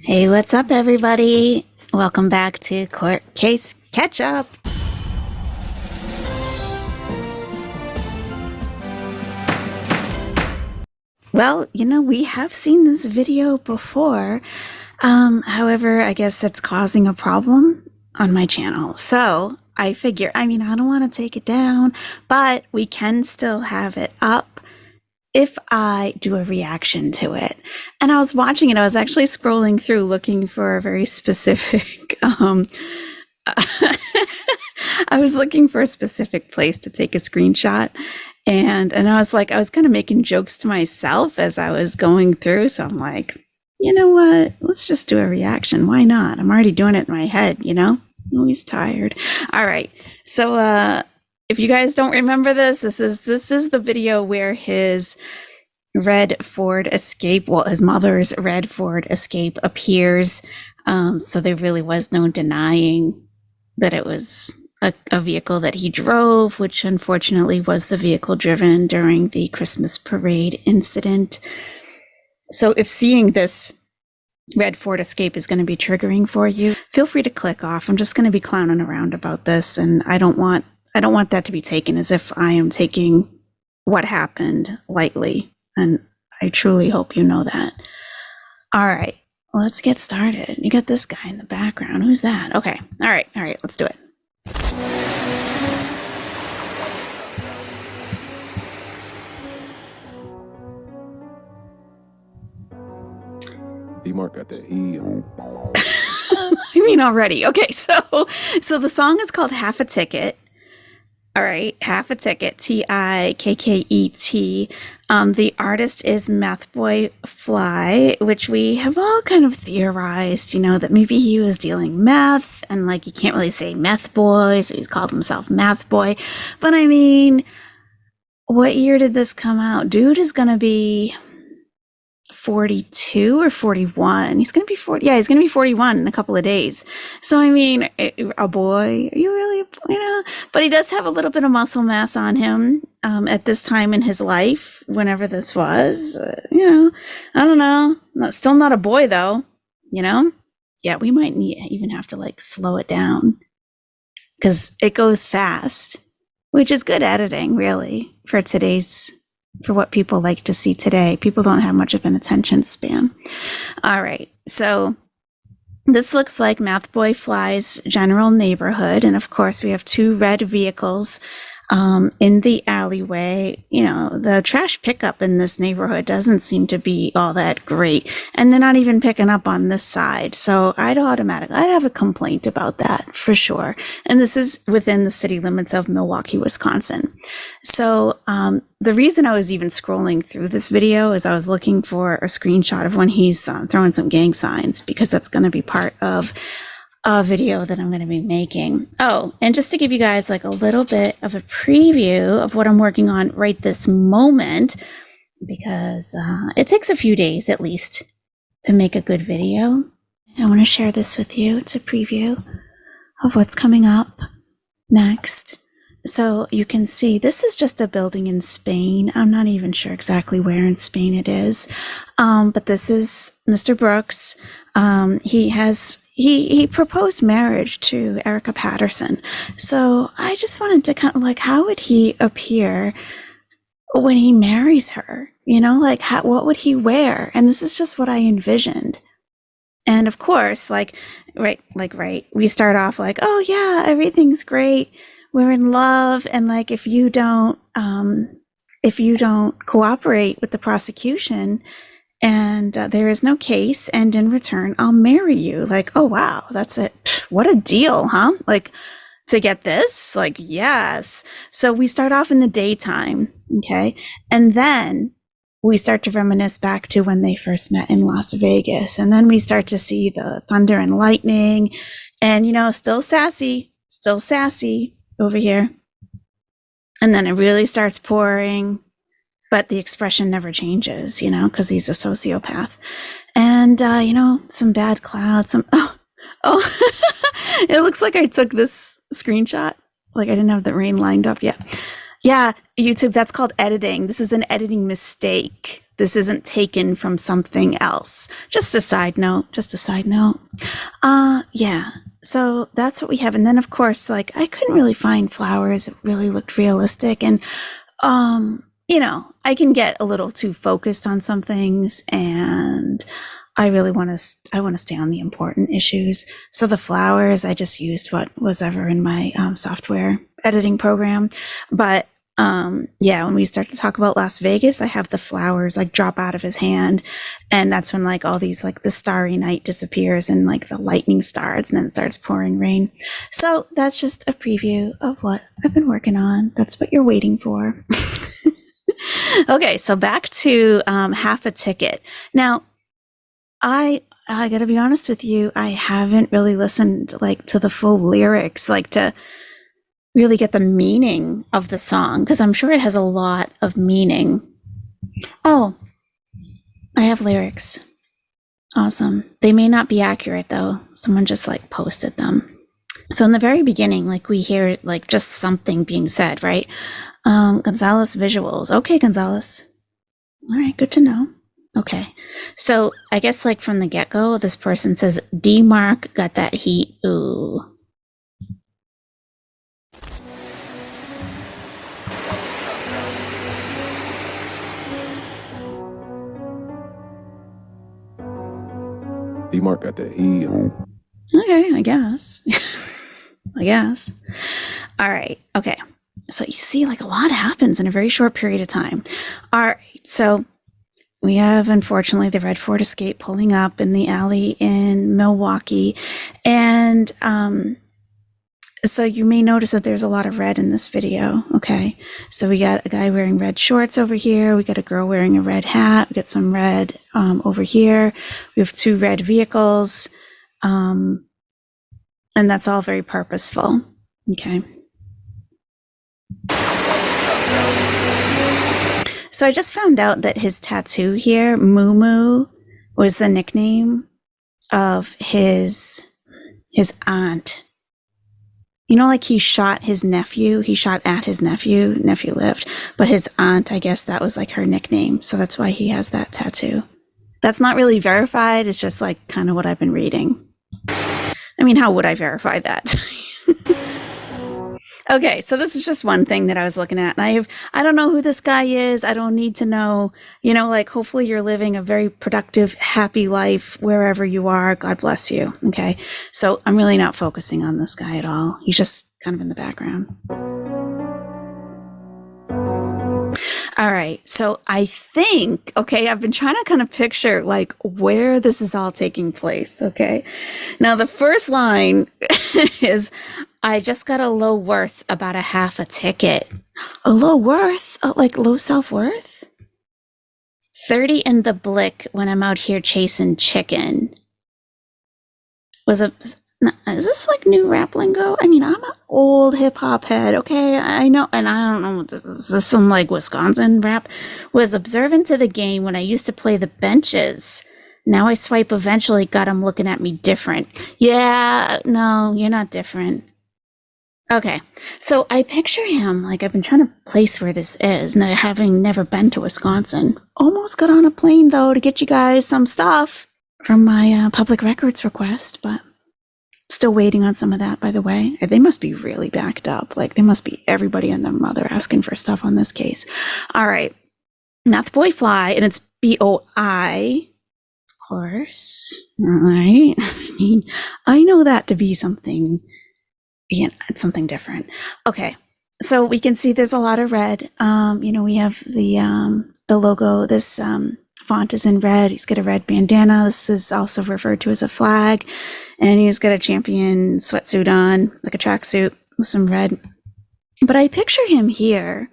Hey, what's up, everybody? Welcome back to Court Case Catch Up. Well, we have seen this video before. However, I guess it's causing a problem on my channel. So I figure, I don't want to take it down, but we can still have it up if I do a reaction to it. And I was watching it, I was actually scrolling through looking for a very specific, I was looking for a specific place to take a screenshot. And I was like, I was kind of making jokes to myself as I was going through. So I'm like, you know what? Let's just do a reaction. Why not? I'm already doing it in my head, I'm always tired. All right. So, if you guys don't remember this is the video where his red Ford Escape, his mother's red Ford Escape appears. So there really was no denying that it was a vehicle that he drove, which unfortunately was the vehicle driven during the Christmas parade incident. So if seeing this red Ford Escape is going to be triggering for you, feel free to click off. I'm just going to be clowning around about this, and I don't want that to be taken as if I am taking what happened lightly. And I truly hope you know that. All right, let's get started. You got this guy in the background. Who's that? Okay. All right. Let's do it. D-Mark got that heat. Already. Okay, so the song is called Half a Ticket. All right, Half a Ticket, Tikket. The artist is Boi Fly, which we have all kind of theorized, that maybe he was dealing meth, and you can't really say meth boy, so he's called himself Meth Boy. But what year did this come out? Dude is gonna be 42 or 41. He's gonna be 40. Yeah, he's gonna be 41 in a couple of days. So a boy, are you really, but he does have a little bit of muscle mass on him at this time in his life, whenever this was. I don't know. Still not a boy though. Yeah, we might even have to slow it down because it goes fast, which is good editing, really, for what people like to see today. People don't have much of an attention span. All right, so this looks like Boi Fly's general neighborhood, and of course we have two red vehicles in the alleyway. The trash pickup in this neighborhood doesn't seem to be all that great, and they're not even picking up on this side. So I'd have a complaint about that for sure. And this is within the city limits of Milwaukee, Wisconsin. So the reason I was even scrolling through this video is I was looking for a screenshot of when he's throwing some gang signs, because that's going to be part of a video that I'm going to be making. Oh, and just to give you guys a little bit of a preview of what I'm working on right this moment, because it takes a few days at least to make a good video. I want to share this with you. It's a preview of what's coming up next. So you can see this is just a building in Spain. I'm not even sure exactly where in Spain it is. But this is Mr. Brooks. He proposed marriage to Erica Patterson. So I just wanted to kind of how would he appear when he marries her? What would he wear? And this is just what I envisioned. And of course, right, we start off oh yeah, everything's great. We're in love. And if you don't cooperate with the prosecution, and there is no case, and in return, I'll marry you. Oh, wow, that's it. What a deal, huh? To get this? Yes. So we start off in the daytime, okay? And then we start to reminisce back to when they first met in Las Vegas. And then we start to see the thunder and lightning, and, still sassy over here. And then it really starts pouring. But the expression never changes, because he's a sociopath. And, some bad clouds, it looks like I took this screenshot. I didn't have the rain lined up yet. Yeah, YouTube, that's called editing. This is an editing mistake. This isn't taken from something else. Just a side note. Yeah. So that's what we have. And then of course, like I couldn't really find flowers that really looked realistic. And, I can get a little too focused on some things, and I really want to stay on the important issues. So the flowers, I just used what was ever in my software editing program. But when we start to talk about Las Vegas, I have the flowers like drop out of his hand, and that's when like all these like the starry night disappears and like the lightning starts, and then it starts pouring rain. So that's just a preview of what I've been working on. That's what you're waiting for. Okay, so back to half a ticket. Now, I gotta be honest with you, I haven't really listened like to the full lyrics, like to really get the meaning of the song, because I'm sure it has a lot of meaning. Oh, I have lyrics. Awesome. They may not be accurate though. Someone just like posted them. So in the very beginning, like we hear like just something being said, right? Gonzalez visuals. Okay, Gonzalez. All right, good to know. Okay. So I guess like from the get-go, this person says, D-Mark got that heat. Ooh. D-Mark got that heat. Okay, I guess. All right. Okay. So you see, like a lot happens in a very short period of time. All right. So we have, unfortunately, the red Ford Escape pulling up in the alley in Milwaukee. And so you may notice that there's a lot of red in this video. Okay. So we got a guy wearing red shorts over here. We got a girl wearing a red hat. We got some red over here. We have two red vehicles. And that's all very purposeful. Okay. So I just found out that his tattoo here, Moo Moo, was the nickname of his aunt. You know, like he shot his nephew. He shot at his nephew. Nephew lived. But his aunt, I guess that was like her nickname. So that's why he has that tattoo. That's not really verified. It's just like kind of what I've been reading. I mean, how would I verify that? Okay, so this is just one thing that I was looking at. And I don't know who this guy is. I don't need to know. Like hopefully you're living a very productive, happy life wherever you are. God bless you. Okay, so I'm really not focusing on this guy at all. He's just kind of in the background. All right, so I think, I've been trying to kind of picture like where this is all taking place, okay? Now the first line is, I just got a low worth about a half a ticket. A low worth? Like low self-worth? 30 in the blick when I'm out here chasing chicken. Is this like new rap lingo? I mean, I'm an old hip hop head, okay? I know, and I don't know what this is. Is this some like Wisconsin rap? Was observant to the game when I used to play the benches. Now I swipe eventually, got him looking at me different. Yeah, no, you're not different. Okay, so I picture him, like I've been trying to place where this is, having never been to Wisconsin. Almost got on a plane, though, to get you guys some stuff from my public records request, but still waiting on some of that, by the way. They must be really backed up. Like, they must be everybody and their mother asking for stuff on this case. All right, not the Boi Fly, and it's B-O-I, of course. All right, I mean, I know that to be something... it's something different. Okay, so we can see there's a lot of red. We have the logo. This font is in red. He's got a red bandana. This is also referred to as a flag. And he's got a champion sweatsuit on, like a tracksuit with some red. But I picture him here.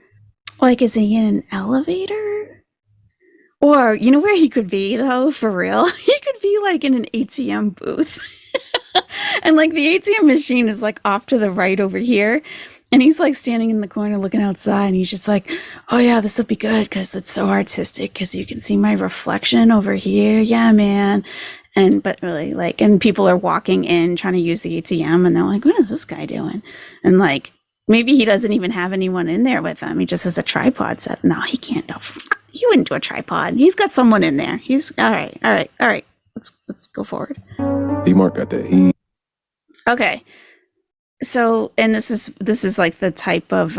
Like, is he in an elevator? Or, you know where he could be, though, for real? He could be, like, in an ATM booth. And, like, the ATM machine is, like, off to the right over here. And he's, like, standing in the corner looking outside. And he's just like, oh, yeah, this will be good because it's so artistic because you can see my reflection over here. Yeah, man. But really, like, and people are walking in trying to use the ATM. And they're like, what is this guy doing? And, like, Maybe he doesn't even have anyone in there with him. He just has a tripod set. No, he can't. No, he wouldn't do a tripod. He's got someone in there. He's all right. All right. All right. Let's go forward. D-Mark got that. Okay. So, and this is like the type of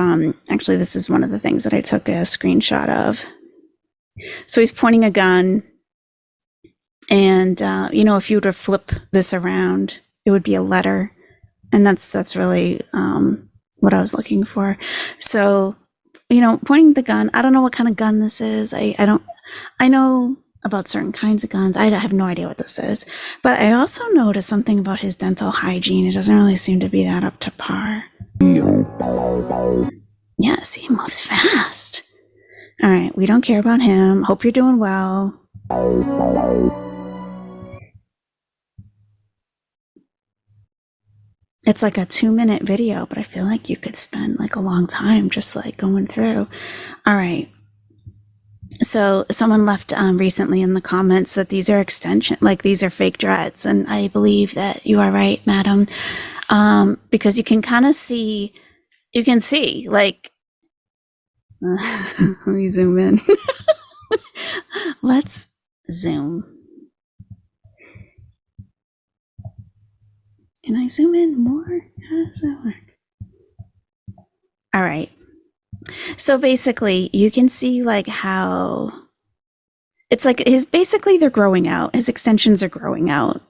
actually this is one of the things that I took a screenshot of. So he's pointing a gun, and if you were to flip this around, it would be a letter, and that's really what I was looking for. So, pointing the gun. I don't know what kind of gun this is. I know about certain kinds of guns. I have no idea what this is. But I also noticed something about his dental hygiene. It doesn't really seem to be that up to par. Yes, he moves fast. All right, we don't care about him. Hope you're doing well. It's like a 2-minute video, but I feel like you could spend like a long time just like going through. All right. So someone left recently in the comments that these are extension, like these are fake dreads. And I believe that you are right, madam. Because you can kind of see, like, let me zoom in. Let's zoom. Can I zoom in more? How does that work? All right. So basically, you can see like how it's like basically they're growing out. His extensions are growing out.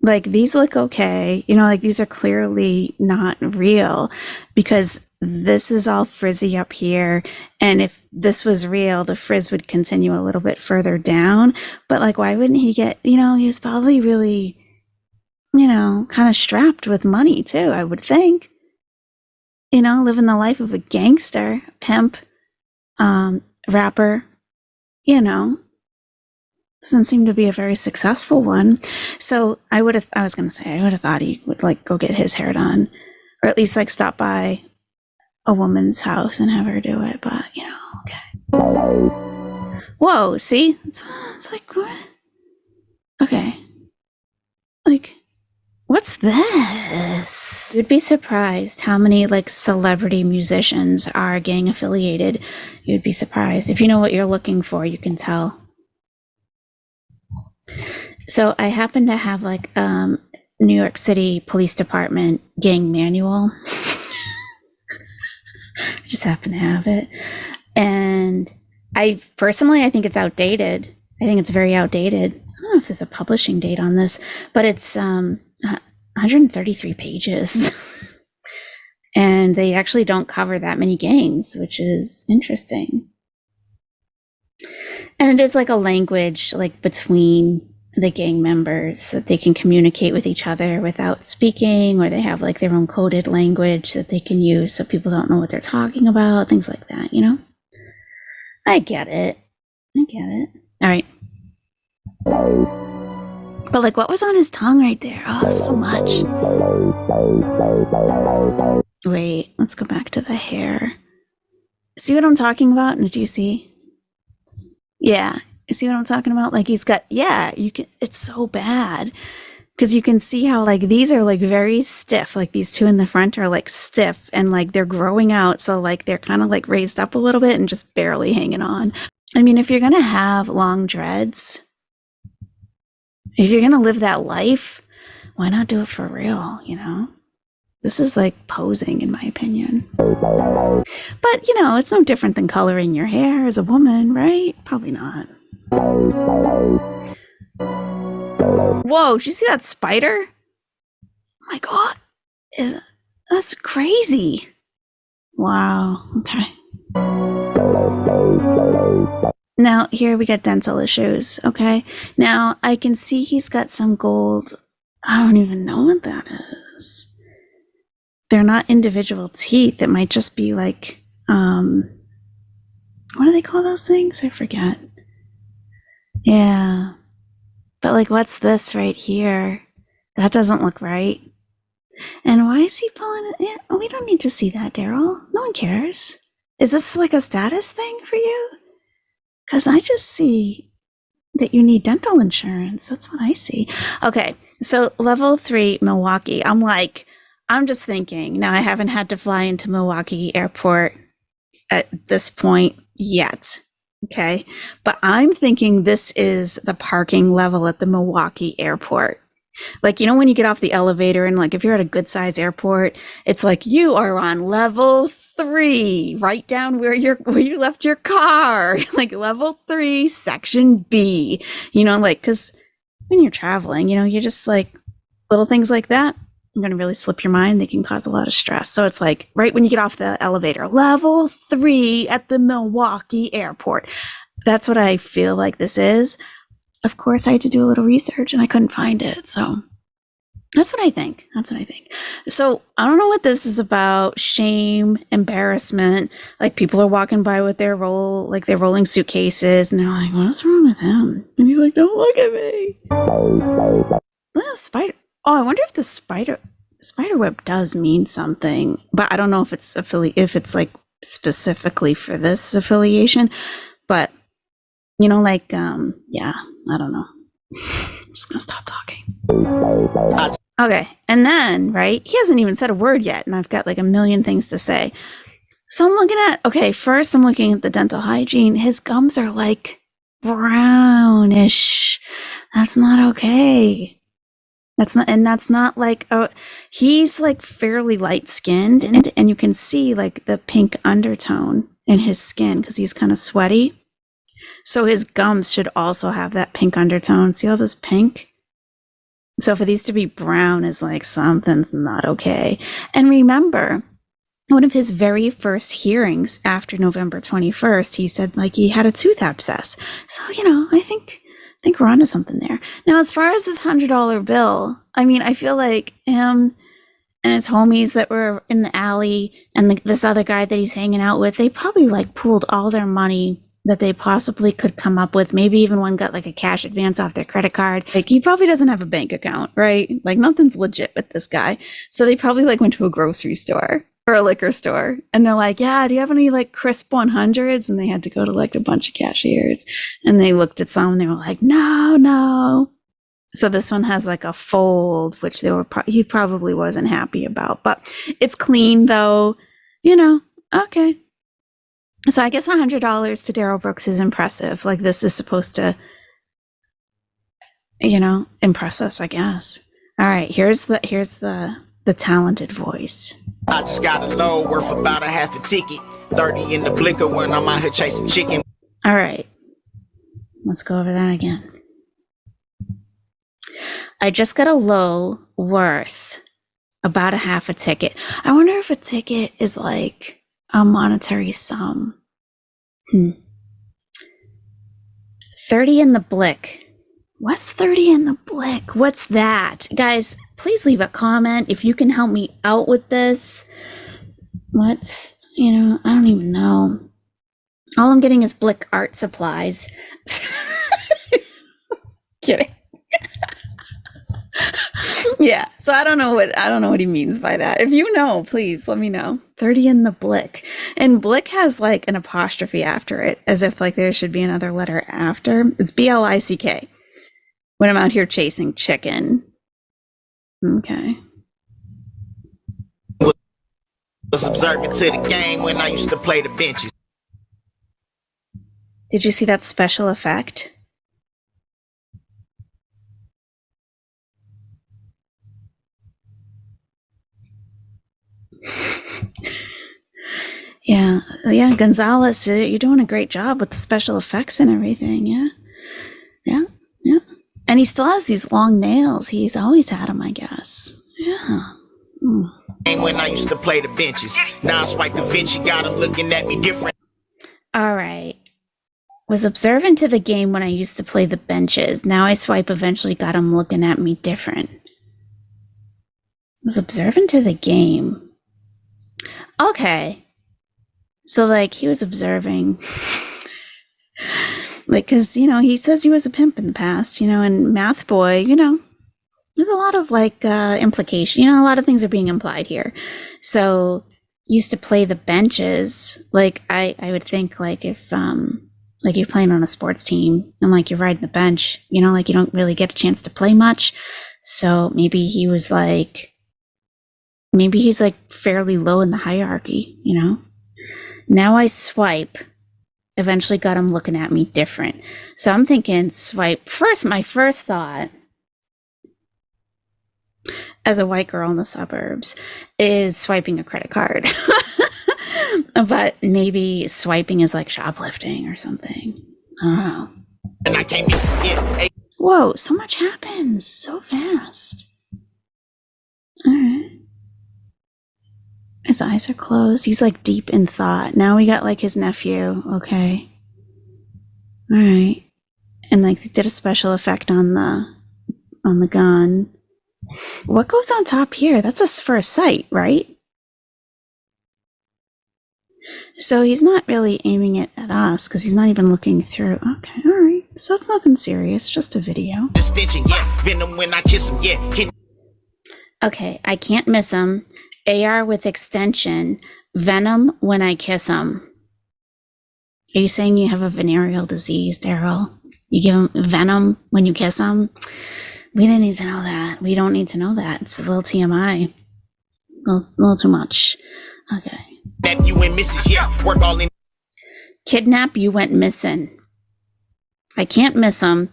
Like these look okay. Like these are clearly not real because this is all frizzy up here. And if this was real, the frizz would continue a little bit further down. But like, why wouldn't he get, he was probably really, kind of strapped with money too, I would think. Living the life of a gangster, pimp, rapper, doesn't seem to be a very successful one. So I would have thought he would like go get his hair done, or at least like stop by a woman's house and have her do it. But, okay. Whoa, see? It's like, what? Okay. Like, what's this? You'd be surprised how many like celebrity musicians are gang affiliated. You'd be surprised. If you know what you're looking for, you can tell. So I happen to have like New York City Police Department gang manual. I just happen to have it. And I think it's outdated. I think it's very outdated. I don't know if there's a publishing date on this, but it's 133 pages. And they actually don't cover that many gangs, which is interesting. And it is like a language like between the gang members that they can communicate with each other without speaking, or they have like their own coded language that they can use so people don't know what they're talking about, things like that, I get it. All right. But like, what was on his tongue right there? Oh, so much. Wait, let's go back to the hair. See what I'm talking about? Do you see? Yeah. You see what I'm talking about? Like he's got, you can, it's so bad because you can see how like these are like very stiff. Like these two in the front are like stiff and like they're growing out. So like they're kind of like raised up a little bit and just barely hanging on. I mean, if you're going to have long dreads, if you're going to live that life, why not do it for real? This is like posing in my opinion. But it's no different than coloring your hair as a woman, right? Probably not. Whoa, did you see that spider? Oh my God. That's crazy. Wow. Okay. Now, here we got dental issues. Okay. Now, I can see he's got some gold. I don't even know what that is. They're not individual teeth. It might just be like, what do they call those things? I forget. Yeah. But like, what's this right here? That doesn't look right. And why is he pulling it? Yeah, we don't need to see that, Darrell. No one cares. Is this like a status thing for you? Because I just see that you need dental insurance. That's what I see. Okay, so level 3, Milwaukee. I'm I'm just thinking. Now, I haven't had to fly into Milwaukee Airport at this point yet. Okay. But I'm thinking this is the parking level at the Milwaukee Airport. Like, you know, when you get off the elevator and like if you're at a good size airport, it's like you are on level 3, right down where you left your car, like level 3, section B, you know, like, because when you're traveling, you know, you're just like little things like that are going to really slip your mind. They can cause a lot of stress. So it's like right when you get off the elevator, level 3 at the Milwaukee Airport. That's what I feel like this is. Of course, I had to do a little research and I couldn't find it. So that's what I think. So I don't know what this is about. Shame, embarrassment. Like people are walking by with their rolling suitcases and they're like, what's wrong with him? And he's like, don't look at me. Spider. Oh, I wonder if the spider web does mean something, but I don't know if it's like specifically for this affiliation, but you know, like, yeah, I don't know. I'm just gonna stop talking. Okay, and then, right, he hasn't even said a word yet, and I've got like a million things to say. So I'm looking at, first I'm looking at the dental hygiene. His gums are like brownish. That's not okay. That's not like, he's like fairly light skinned, and you can see like the pink undertone in his skin because he's kind of sweaty. So his gums should also have that pink undertone. See all this pink? So for these to be brown is like something's not okay. And remember, one of his very first hearings after November 21st, he said like he had a tooth abscess. So, you know, I think we're onto something there. Now, as far as this $100 bill, I mean, I feel like him and his homies that were in the alley and this other guy that he's hanging out with, they probably like pooled all their money that they possibly could come up with. Maybe even one got like a cash advance off their credit card. Like he probably doesn't have a bank account, right? Like nothing's legit with this guy. So they probably like went to a grocery store or a liquor store and they're like, yeah, do you have any like crisp 100s? And they had to go to like a bunch of cashiers and they looked at some and they were like, no. So this one has like a fold, which he probably wasn't happy about, but it's clean though, you know, okay. So I guess $100 to Darrell Brooks is impressive. Like this is supposed to, you know, impress us, I guess. All right, here's the talented voice. I just got a load worth about a half a ticket, 30 in the blicker when I'm out here chasing chicken. All right, let's go over that again. I just got a low worth about a half a ticket. I wonder if a ticket is like a monetary sum. 30 in the blick. What's 30 in the blick? What's that? Guys, please leave a comment if you can help me out with this. What's, you know, I don't even know. All I'm getting is blick art supplies. Kidding. Yeah, so I don't know what he means by that. If you know, please let me know. 30 in the blick. And blick has like an apostrophe after it, as if like there should be another letter after. It's BLICK. When I'm out here chasing chicken. Okay. Was observant to the game when I used to play the benches. Did you see that special effect? Yeah, Gonzalez, you're doing a great job with the special effects and everything. Yeah. And he still has these long nails. He's always had them, I guess. Yeah. When I used to play the benches, now I swipe Da Vinci, got him looking at me different. All right. Was observant to the game when I used to play the benches. Now I swipe eventually got him looking at me different. Was observant to the game. Okay. So, like, he was observing. Like, because, you know, he says he was a pimp in the past, you know, and Math Boy, you know, there's a lot of, like, implication. You know, a lot of things are being implied here. So, used to play the benches. Like, I would think, like, if, like, you're playing on a sports team and, like, you're riding the bench, you know, like, you don't really get a chance to play much. So, maybe he was, like, Maybe he's like fairly low in the hierarchy, you know? Now I swipe. Eventually got him looking at me different. So I'm thinking swipe. First, my first thought as a white girl in the suburbs is swiping a credit card. But maybe swiping is like shoplifting or something. I don't know. And I can't miss it. Whoa, so much happens so fast. All right. His eyes are closed. He's like deep in thought. Now we got like his nephew. Okay. All right. And like he did a special effect on the gun. What goes on top here? That's for a sight, right? So he's not really aiming it at us because he's not even looking through. Okay, all right. So it's nothing serious, just a video. Distinction, yeah. Venom when I kiss him, yeah. Okay, I can't miss him. AR with extension. Venom when I kiss him. Are you saying you have a venereal disease, Darrell? You give him venom when you kiss him? We didn't need to know that. We don't need to know that. It's a little TMI. A little too much. Okay. You and Mrs. Yeah, work all in. Kidnap, you went missing. I can't miss him.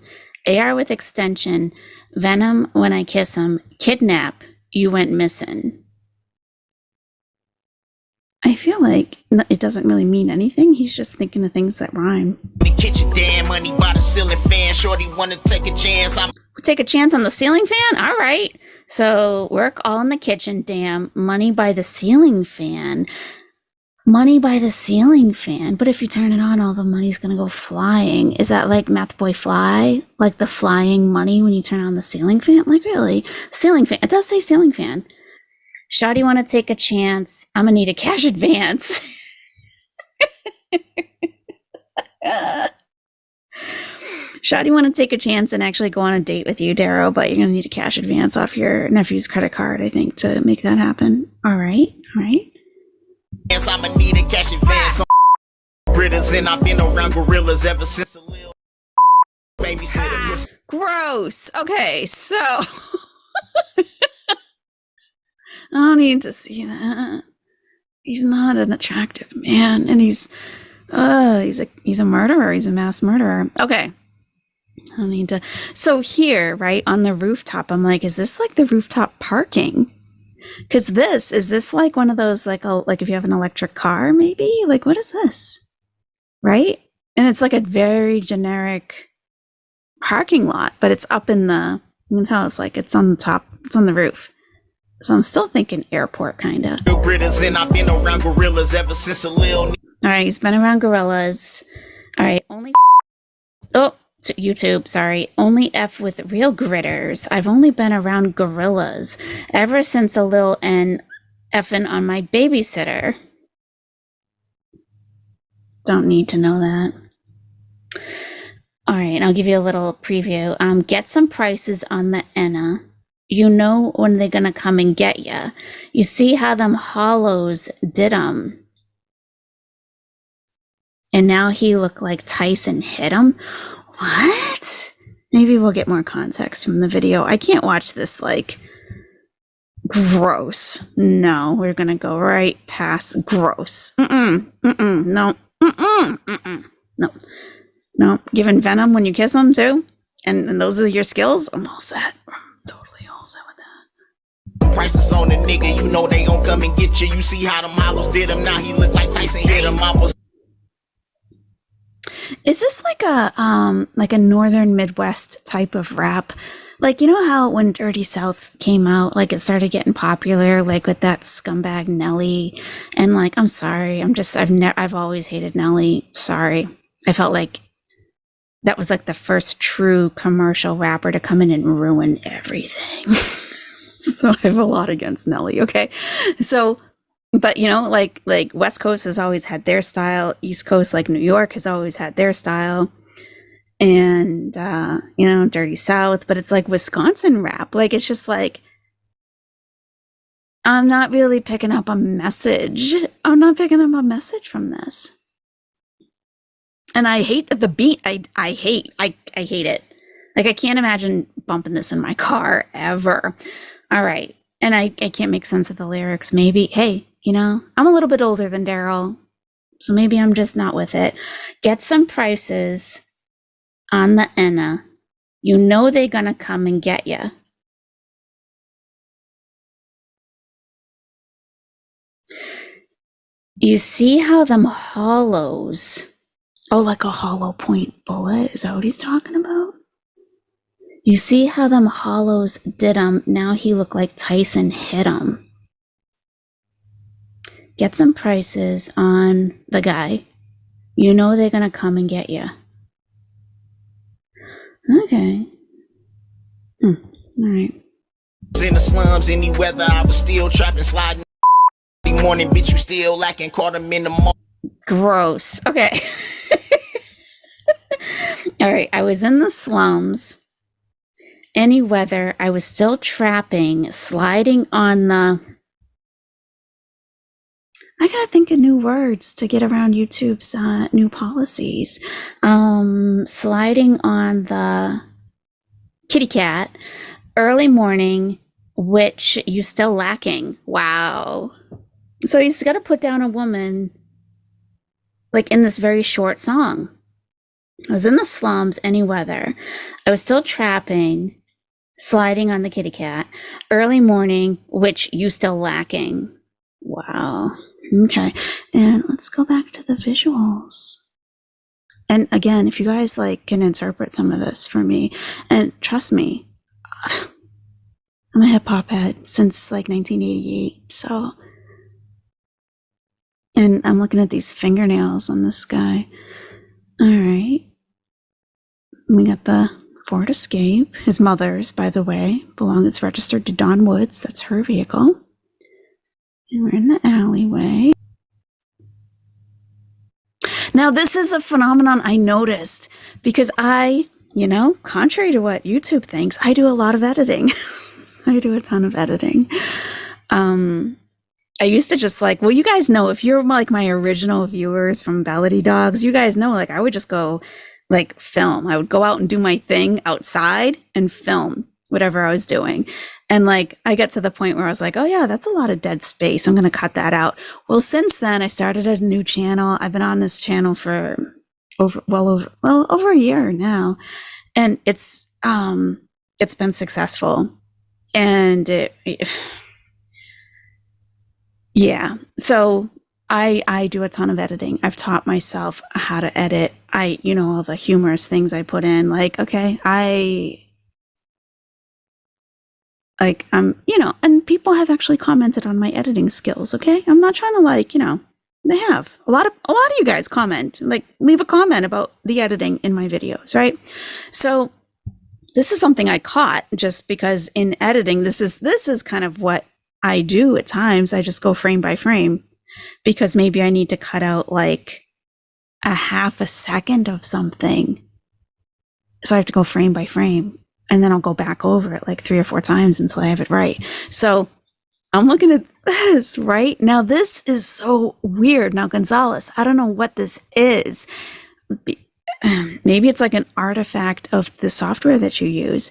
AR with extension. Venom when I kiss him. Kidnap, you went missing. I feel like it doesn't really mean anything. He's just thinking of things that rhyme. The kitchen, damn money by the ceiling fan. Shorty wanna take a chance. Take a chance on the ceiling fan? All right. So work all in the kitchen, damn. Money by the ceiling fan. Money by the ceiling fan. But if you turn it on, all the money's gonna go flying. Is that like Boi Fly? Like the flying money when you turn on the ceiling fan? Like really? Ceiling fan. It does say ceiling fan. Shawty want to take a chance. I'm gonna need a cash advance. Shawty want to take a chance and actually go on a date with you, Darrow, but you're gonna need a cash advance off your nephew's credit card, I think, to make that happen. All right, all right. Yes, I'ma need a cash advance. Critters and I've been around gorillas ever since a little babysitter. Gross. Okay, so I don't need to see that. He's not an attractive man, and he's a murderer. He's a mass murderer. Okay. I don't need to. So here, right on the rooftop, I'm like, is this like the rooftop parking? Because is this like one of those like if you have an electric car, maybe? Like, what is this? Right? And it's like a very generic parking lot, but it's up in you can tell it's like it's on the top, it's on the roof. So I'm still thinking airport, kind of. And I've been around gorillas ever since a little. All right, he's been around gorillas. All right, only. Oh, YouTube, sorry. Only F with real gritters. I've only been around gorillas ever since a little N effing on my babysitter. Don't need to know that. All right, I'll give you a little preview. Get some prices on the Enna. You know when they're gonna come and get ya. You see how them hollows did 'em. And now he looked like Tyson hit him. What? Maybe we'll get more context from the video. I can't watch this like gross. No, we're gonna go right past gross. No. No. Giving venom when you kiss them too? And those are your skills? I'm all set. Totally all set with that. Prices on the nigga, you know they gon' come and get you. You see how them hollows did him. Now he look like Tyson hit him. Is this like a northern Midwest type of rap? Like, you know how when Dirty South came out, like it started getting popular, like with that scumbag Nelly, and like, I'm sorry, I've always hated Nelly. Sorry, I felt like that was like the first true commercial rapper to come in and ruin everything. So I have a lot against Nelly. Okay, so. But, you know, like West Coast has always had their style. East Coast, like New York, has always had their style. And, you know, Dirty South. But it's like Wisconsin rap. Like, it's just like, I'm not really picking up a message. I'm not picking up a message from this. And I hate the beat. I hate it. Like, I can't imagine bumping this in my car ever. All right. And I can't make sense of the lyrics. Maybe, hey, I'm a little bit older than Darrell, so maybe I'm just not with it. Get some prices on the Enna. You know they're gonna come and get you. You see how them hollows. Oh, like a hollow point bullet? Is that what he's talking about? You see how them hollows did him. Now he looked like Tyson hit him. Get some prices on the guy. You know they're gonna come and get you. Okay. All right. In the slums, any weather, I was still trapping, sliding. Morning, bitch, you still lacking. Caught him in the mall. Gross. Okay. All right. I was in the slums. Any weather, I was still trapping, sliding on the. I gotta think of new words to get around YouTube's new policies. Sliding on the kitty cat, early morning, which you still lacking. Wow. So he's got to put down a woman, like in this very short song. I was in the slums, any weather. I was still trapping, sliding on the kitty cat, early morning, which you still lacking. Wow. Okay. And let's go back to the visuals. And again, if you guys can interpret some of this for me, and trust me, I'm a hip hop head since 1988. So. And I'm looking at these fingernails on this guy. All right. We got the Ford Escape. His mother's, by the way, it's registered to Dawn Woods. That's her vehicle. And we're in the alleyway. Now, this is a phenomenon I noticed because contrary to what YouTube thinks, I do a lot of editing. I do a ton of editing. I used to just you guys know, if you're my original viewers from Ballady Dogs, you guys know, I would just go film. I would go out and do my thing outside and film whatever I was doing. And I get to the point where I was like, oh yeah, that's a lot of dead space. I'm going to cut that out. Well, since then I started a new channel. I've been on this channel for over a year now. And it's been successful. And yeah. So I do a ton of editing. I've taught myself how to edit. All the humorous things I put in, and people have actually commented on my editing skills. Okay. I'm not trying to they have a lot of you guys comment, leave a comment about the editing in my videos. Right. So this is something I caught just because in editing, this is kind of what I do at times. I just go frame by frame because maybe I need to cut out a half a second of something. So I have to go frame by frame and then I'll go back over it 3 or 4 times until I have it right. So I'm looking at this right now. This is so weird. Now, Gonzalez, I don't know what this is. Maybe it's an artifact of the software that you use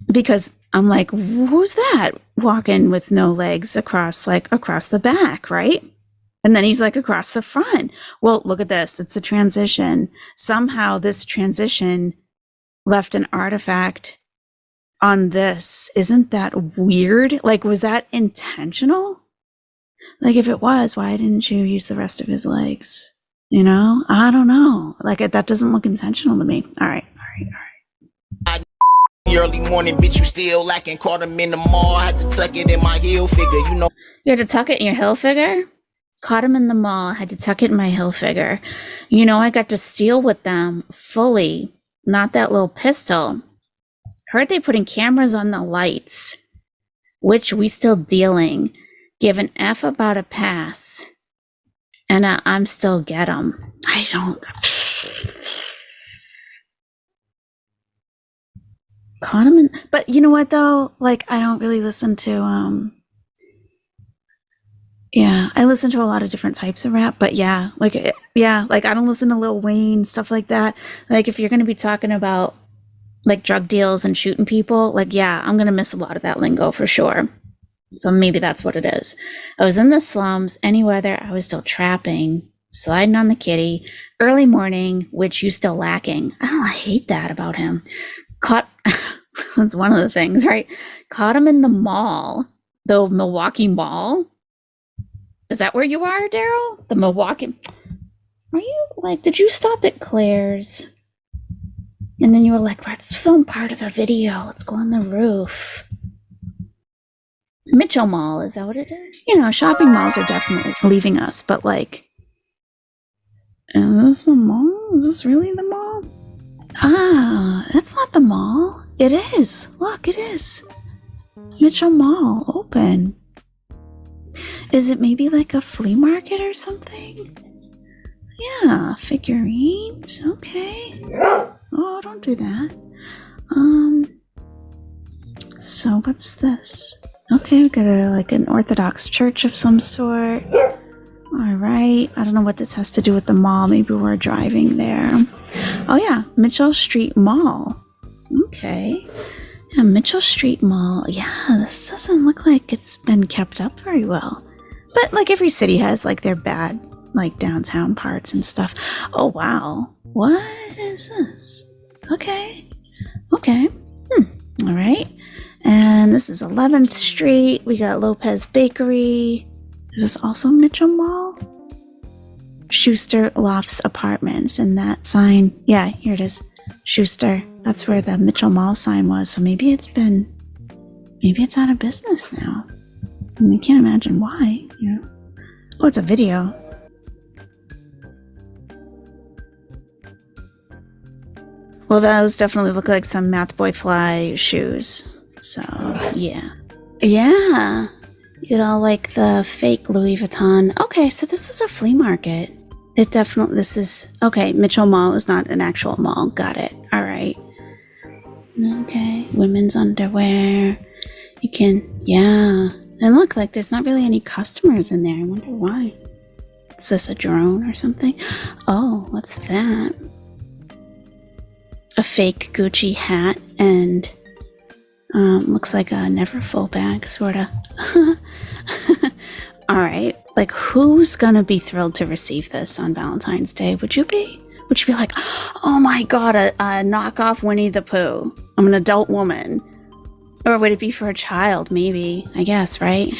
because I'm like, who's that walking with no legs across the back, right? And then he's across the front. Well, look at this. It's a transition. Somehow this transition left an artifact on this. Isn't that weird? Was that intentional? If it was, why didn't you use the rest of his legs? I don't know. That doesn't look intentional to me. All right. Early morning, bitch, you still lacking. Caught him in the mall. I had to tuck it in my heel figure. You had to tuck it in your heel figure? Caught him in the mall. Had to tuck it in my heel figure. I got to steal with them fully. Not that little pistol. Heard they putting cameras on the lights, which we still dealing. Give an F about a pass. And I'm still get 'em. I don't. Caught him in. But you know what though? I don't really listen to. Yeah, I listen to a lot of different types of rap, but yeah, I don't listen to Lil Wayne, stuff like that. If you're going to be talking about drug deals and shooting people, yeah, I'm going to miss a lot of that lingo for sure. So maybe that's what it is. I was in the slums, any weather, I was still trapping, sliding on the kitty, early morning, which you still lacking. I don't know, I hate that about him. Caught, that's one of the things, right? Caught him in the mall, the Milwaukee Mall. Is that where you are, Darrell? The Milwaukee. Are you like, did you stop at Claire's? And then you were like, let's film part of the video. Let's go on the roof. Mitchell Mall, is that what it is? You know, shopping malls are definitely leaving us, but like, is this the mall? Is this really the mall? Ah, that's not the mall. It is. Look, it is. Mitchell Mall, open. Is it maybe like a flea market or something? Yeah, figurines. Okay. Oh, don't do that. So what's this? Okay, we got like an Orthodox church of some sort. All right. I don't know what this has to do with the mall. Maybe we're driving there. Oh yeah, Mitchell Street Mall. Okay. Yeah, Mitchell Street Mall. Yeah, this doesn't look like it's been kept up very well. But like every city has like their bad like downtown parts and stuff. Oh wow. What is this? Okay. Okay. All right. And this is 11th Street. We got Lopez Bakery. Is this also Mitchell Mall? Schuster Lofts Apartments. And that sign, yeah, here it is. Schuster. That's where the Mitchell Mall sign was. So maybe it's out of business now. And I can't imagine why, you know. Oh, it's a video. Well, those definitely look like some Boi Fly shoes. So, yeah. Yeah. You get all like the fake Louis Vuitton. Okay, so this is a flea market. It definitely, this is, okay, Mitchell Mall is not an actual mall. Got it. All right. Okay, women's underwear. You can, yeah. And look, like there's not really any customers in there. I wonder why. Is this a drone or something? Oh, what's that? A fake Gucci hat and looks like a never full bag, sorta. All right, like who's gonna be thrilled to receive this on Valentine's Day? Would you be? Would you be like, oh my god, a knockoff Winnie the Pooh? I'm an adult woman. Or would it be for a child? Maybe, I guess, right?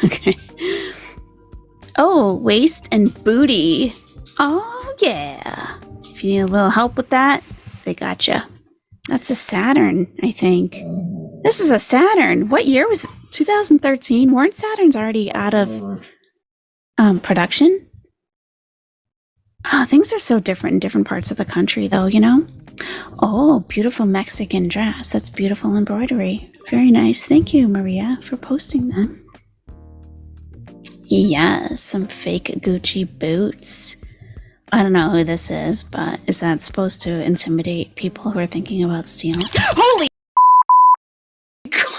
Okay. Oh, waist and booty. Oh yeah. If you need a little help with that, they gotcha. That's a Saturn, I think. This is a Saturn. What year was it? 2013? Weren't Saturns already out of production? Oh, things are so different in different parts of the country, though, you know? Oh, beautiful Mexican dress. That's beautiful embroidery. Very nice. Thank you, Maria, for posting that. Yes, some fake Gucci boots. I don't know who this is, but is that supposed to intimidate people who are thinking about stealing? Holy God!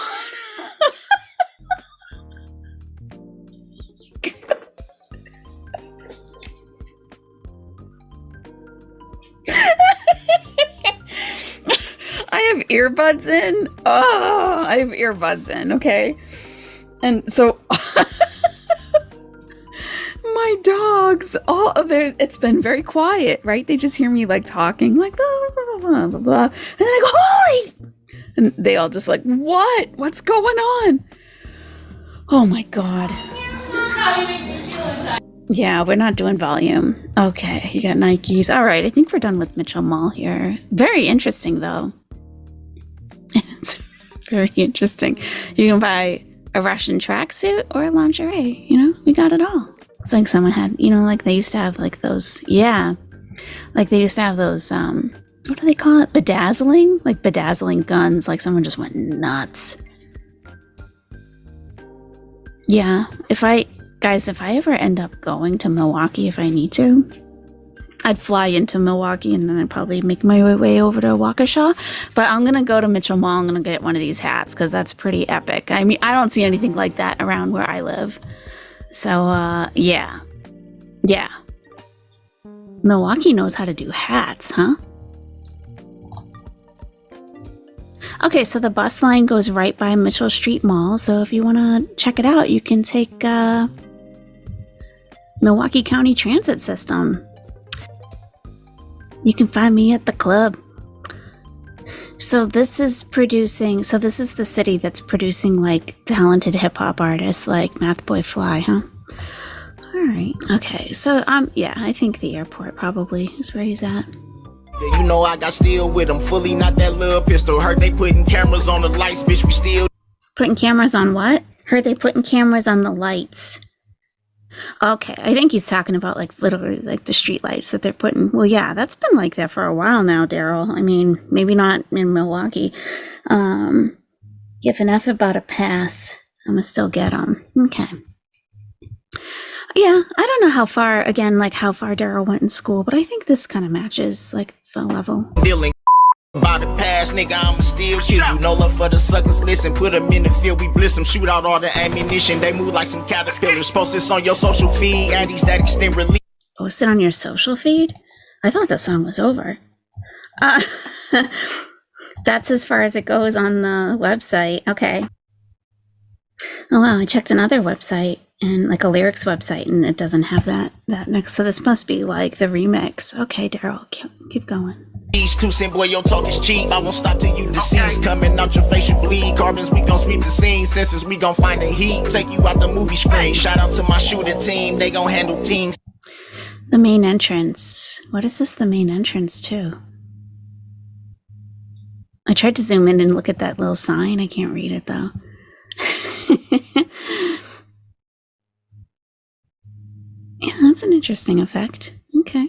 I have earbuds in. Oh, I have earbuds in, okay? And so my dogs, all of it, it's been very quiet, right? They just hear me like talking, like blah, blah, blah, blah, blah. And then I go, holy! And they all just like, what? What's going on? Oh my God. Yeah, we're not doing volume. Okay, you got Nikes. All right, I think we're done with Mitchell Mall here. Very interesting, though. It's very interesting. You can buy a Russian tracksuit or lingerie. You know, we got it all. It's like someone had, you know, like they used to have like those, yeah. Like they used to have those, what do they call it? Bedazzling? Like bedazzling guns. Like someone just went nuts. Yeah, if I ever end up going to Milwaukee, if I need to, I'd fly into Milwaukee and then I'd probably make my way over to Waukesha. But I'm going to go to Mitchell Mall. I'm going to get one of these hats because that's pretty epic. I mean, I don't see anything like that around where I live. So, yeah. Yeah. Milwaukee knows how to do hats, huh? Okay, so the bus line goes right by Mitchell Street Mall. So if you want to check it out, you can take Milwaukee County Transit System. You can find me at the club. So this is the city that's producing like talented hip hop artists like Boi Fly, huh? All right. Okay. So yeah, I think the airport probably is where he's at. You know I got steel with them fully, not that little pistol. Heard they putting cameras on the lights, bitch, we still Putting cameras on what? Heard they putting cameras on the lights. Okay, I think he's talking about like literally like the street lights that they're putting. Well, yeah, that's been like that for a while now, Darrell. I mean, maybe not in Milwaukee. Give an F about a pass. I'm gonna still get them. Okay. Yeah, I don't know how far Darrell went in school, but I think this kind of matches like the level. dealing about the past, nigga, I'ma still kill you. No love for the suckers, listen, put them in the field, we bliss them, shoot out all the ammunition, they move like some caterpillars. Post this on your social feed, addies that extend release. Post it on your social feed? I thought that song was over. That's as far as it goes on the website. Okay. Oh wow, I checked another website and like a lyrics website and it doesn't have that next. So this must be like the remix. Okay, Darrell, keep going. These two cent boy, your talk is cheap. I won't stop till you deceased. Coming out your face, you bleed. Carbons, we gon' sweep the scene. Senses, we gon' find the heat. Take you out the movie screen. Shout out to my shooter team. They gon' handle teams. The main entrance. What is this the main entrance to? I tried to zoom in and look at that little sign. I can't read it though. Yeah, that's an interesting effect. Okay.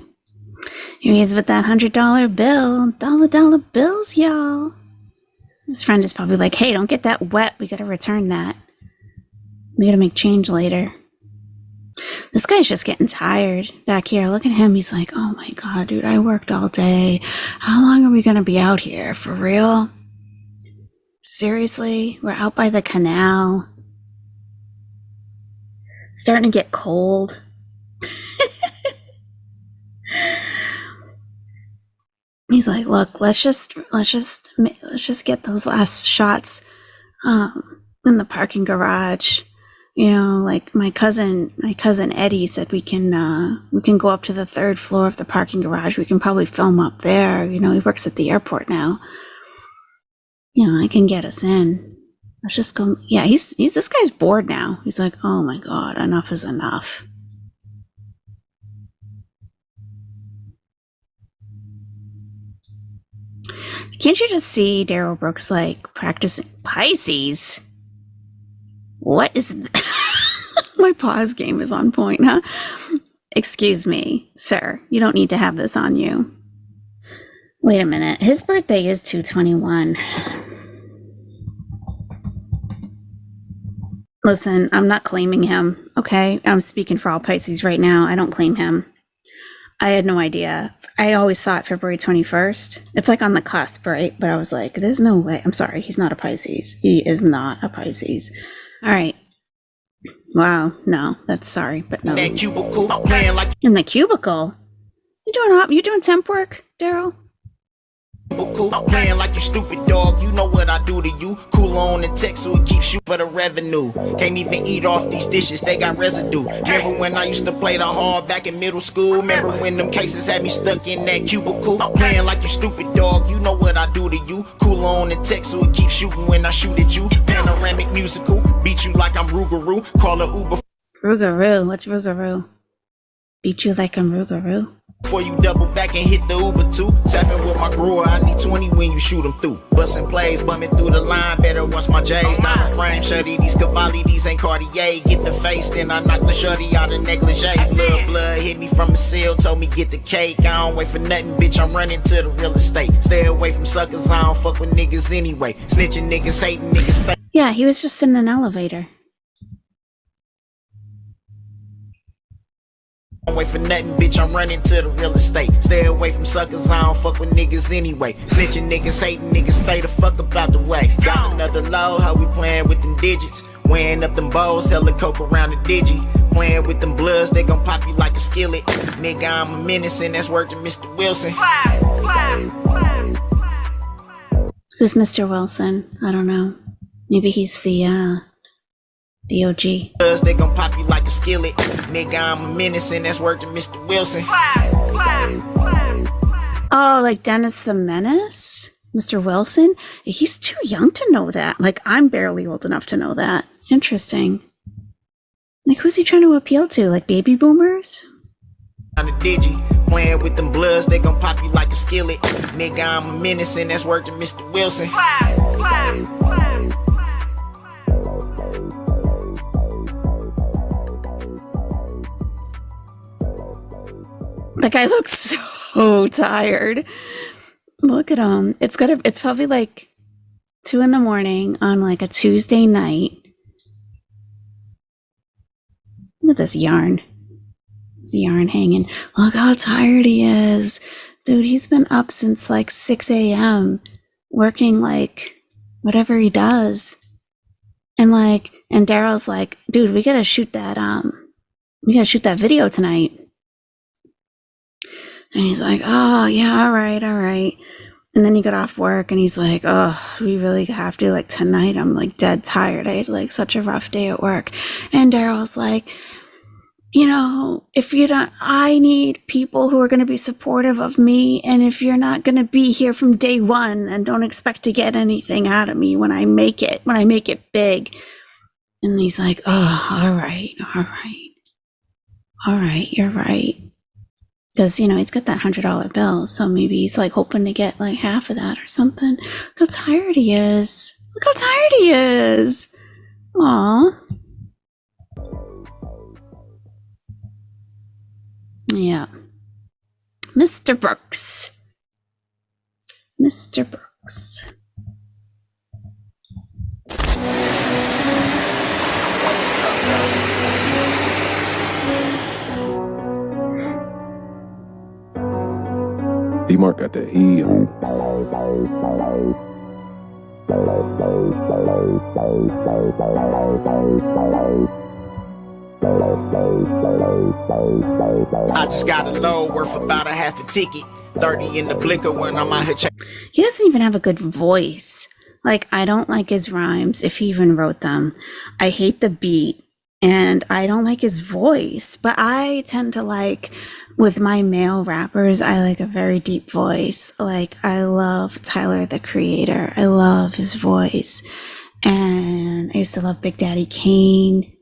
Here he is with that $100 bill. Dollar bills, y'all. His friend is probably like, hey, don't get that wet. We gotta return that. We gotta make change later. This guy's just getting tired back here. Look at him. He's like, oh my God, dude, I worked all day. How long are we gonna be out here? For real? Seriously? We're out by the canal. Starting to get cold. He's like, look, let's just get those last shots in the parking garage. You know, like my cousin Eddie said we can go up to the 3rd floor of the parking garage. We can probably film up there. You know, he works at the airport now. You know, I can get us in. Let's just go. Yeah, he's this guy's bored now. He's like, oh my God, enough is enough. Can't you just see Darrell Brooks like practicing Pisces? What is my pause game is on point, huh? Excuse me, sir. You don't need to have this on you. Wait a minute. His birthday is 2/21. Listen, I'm not claiming him, okay? I'm speaking for all Pisces right now. I don't claim him. I had no idea. I always thought February 21st. It's like on the cusp, right? But I was like, there's no way. I'm sorry. He's not a Pisces. He is not a Pisces. All right. Wow. No, that's sorry, but no. That cubicle, playing like In the cubicle? You doing temp work, Darrell? playing like you stupid dog. You know what I do to you. Cool on the text so it keeps you for the revenue. Can't even eat off these dishes, they got residue. Remember when I used to play the hard back in middle school? Remember when them cases had me stuck in that cubicle? Playing like you stupid dog. You know what I do to you. Cool on the text so it keeps shooting when I shoot at you. Panoramic musical, beat you like I'm Rougarou. Call a Uber. Rougarou? What's Rougarou? Beat you like I'm Rougarou? Before you double back and hit the Uber too. Tapping with my grower, I need 20 when you shoot them through. Busting plays, bumming through the line, better watch my J's. Down the frame, shutty, these Cavalli, these ain't Cartier. Get the face, then I knock the shutty out of negligee. Blood hit me from the cell, told me get the cake. I don't wait for nothing, bitch, I'm running to the real estate. Stay away from suckers, I don't fuck with niggas anyway. Snitching niggas, hating niggas, fake. Yeah, he was just in an elevator. Don't wait for nothing, bitch, I'm running to the real estate. Stay away from suckers, I don't fuck with niggas anyway. Snitching niggas, hating niggas, stay the fuck up out the way. Got another low, how we playing with them digits. Weighing up them bowls, hella coke around the digi. Playing with them bloods, they gon' pop you like a skillet. Nigga, I'm a menace and that's working Mr. Wilson. Who's Mr. Wilson? I don't know. Maybe he's the OG. They gon' pop you like a skillet. Nigga, I'm a menace and that's word to Mr. Wilson. Oh, like Dennis the Menace? Mr. Wilson? He's too young to know that. Like, I'm barely old enough to know that. Interesting. Like, who's he trying to appeal to? Like, baby boomers? On the digi, playing with them bloods, they gon' pop you like a skillet. Nigga, I'm a menace and that's word to Mr. Wilson. That guy looks so tired. Look at him. It's probably like 2 a.m. on like a Tuesday night. Look at this yarn. This yarn hanging. Look how tired he is. Dude, he's been up since like 6 a.m. working like whatever he does. And Darrell's like, dude, we gotta shoot that video tonight. And he's like, oh, yeah, all right. And then he got off work and he's like, oh, we really have to, like, tonight I'm, like, dead tired. I had, like, such a rough day at work. And Darrell's like, you know, I need people who are going to be supportive of me. And if you're not going to be here from day one, then don't expect to get anything out of me when I make it big. And he's like, oh, all right, you're right. Because, you know, he's got that $100 bill, so maybe he's, like, hoping to get, like, half of that or something. Look how tired he is. Aw. Yeah. Mr. Brooks. D-Mark got that heat. I just got a load worth about a half a ticket. 30 in the blicker when I'm out here checking. He doesn't even have a good voice. Like, I don't like his rhymes, if he even wrote them. I hate the beat, and I don't like his voice. But I tend to like, with my male rappers, I like a very deep voice. Like, I love Tyler, the Creator. I love his voice. And I used to love Big Daddy Kane.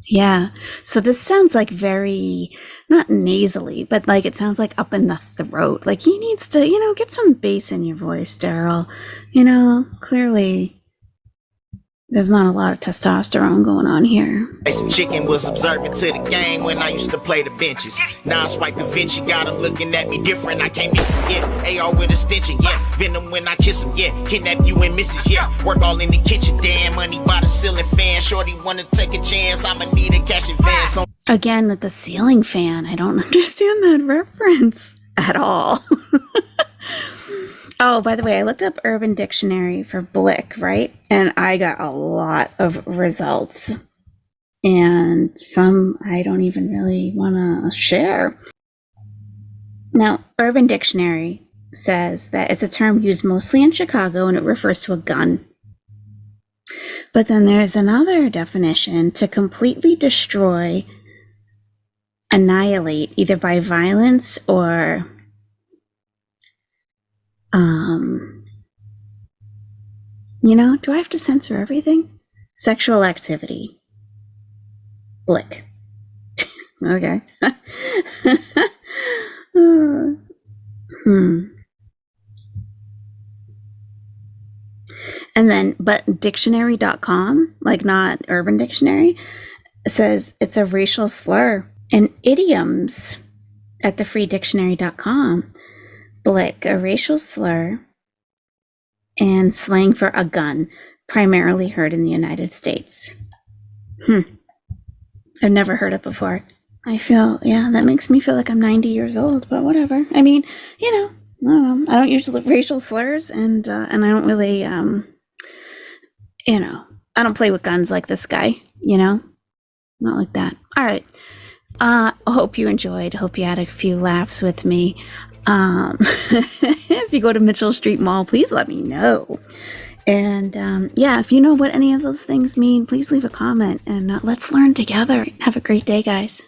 Yeah. So this sounds like very, not nasally, but like it sounds like up in the throat. Like he needs to, you know, get some bass in your voice, Darrell. You know, clearly there's not a lot of testosterone going on here. Chicken was observant to the game when I used to play the benches. Now I swipe the Vinci, got him looking at me different. I can't miss him, yeah. AR with a stenching, yeah. Venom when I kiss him, yeah. Kidnap you and misses, yeah. Work all in the kitchen, damn. Money by the ceiling fan. Shorty wanna take a chance, I'ma need a cash advance. Again, with the ceiling fan, I don't understand that reference at all. Oh, by the way, I looked up Urban Dictionary for Blick, right? And I got a lot of results. And some I don't even really want to share. Now, Urban Dictionary says that it's a term used mostly in Chicago and it refers to a gun. But then there's another definition: to completely destroy, annihilate, either by violence or you know, do I have to censor everything? Sexual activity. Blick. Okay. And then, but dictionary.com, like not Urban Dictionary, says it's a racial slur. And idioms at thefreedictionary.com, Blick, a racial slur and slang for a gun, primarily heard in the United States. I've never heard it before. I feel, yeah, that makes me feel like I'm 90 years old, but whatever. I mean, you know, I don't know. I don't use racial slurs, and I don't really, you know, I don't play with guns like this guy, you know, not like that. All right. I hope you enjoyed. Hope you had a few laughs with me. If you go to Mitchell Street Mall, please let me know. And yeah, if you know what any of those things mean, please leave a comment and let's learn together. Have a great day, guys.